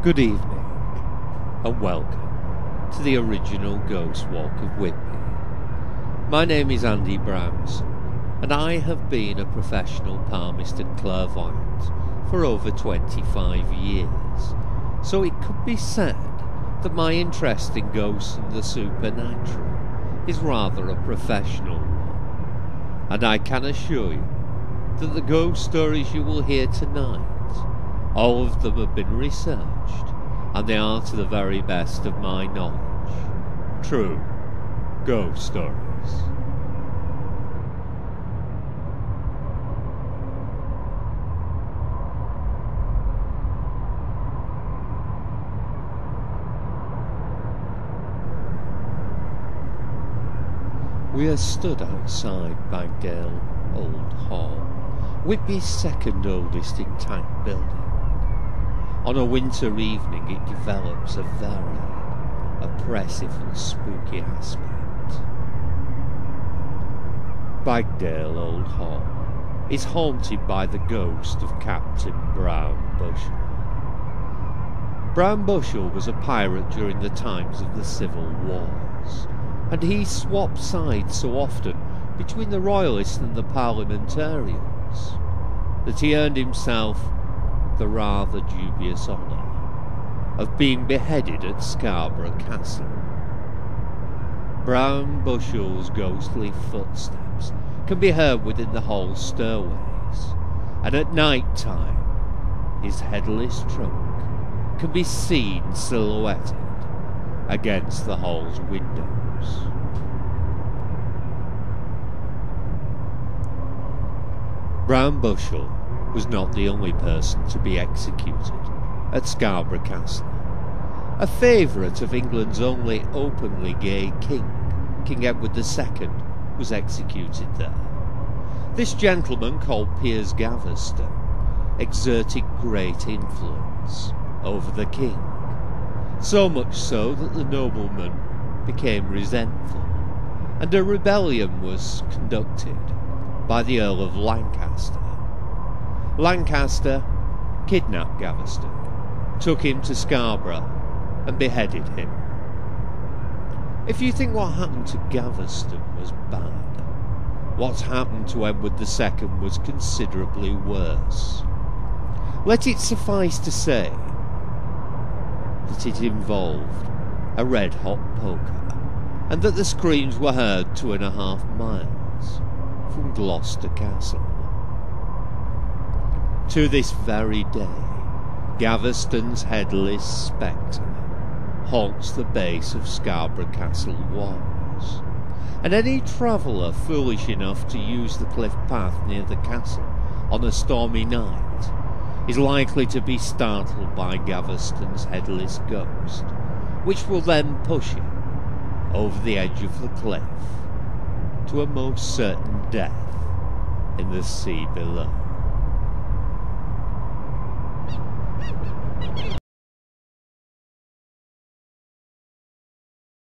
Good evening, and welcome to the original Ghost Walk of Whitby. My name is Andy Brownson, and I have been a professional palmist and clairvoyant for over 25 years, so it could be said that my interest in ghosts and the supernatural is rather a professional one, and I can assure you that the ghost stories you will hear tonight, all of them have been researched, and they are to the very best of my knowledge true ghost stories. We are stood outside Bagdale Old Hall, Whitby's second oldest intact building. On a winter evening it develops a very oppressive and spooky aspect. Bagdale Old Hall is haunted by the ghost of Captain Brown Bushel. Brown Bushel was a pirate during the times of the Civil Wars, and he swapped sides so often between the Royalists and the Parliamentarians that he earned himself the rather dubious honour of being beheaded at Scarborough Castle. Brown Bushel's ghostly footsteps can be heard within the hall stairways, and at night time his headless trunk can be seen silhouetted against the hall's windows. Brown Bushel was not the only person to be executed at Scarborough Castle. A favourite of England's only openly gay king, King Edward II, was executed there. This gentleman, called Piers Gaveston, exerted great influence over the king, so much so that the nobleman became resentful, and a rebellion was conducted by the Earl of Lancaster. Lancaster kidnapped Gaveston, took him to Scarborough, and beheaded him. If you think what happened to Gaveston was bad, what's happened to Edward II was considerably worse. Let it suffice to say that it involved a red-hot poker, and that the screams were heard 2.5 miles from Gloucester Castle. To this very day, Gaveston's headless spectre haunts the base of Scarborough Castle walls, and any traveller foolish enough to use the cliff path near the castle on a stormy night is likely to be startled by Gaveston's headless ghost, which will then push him over the edge of the cliff to a most certain death in the sea below.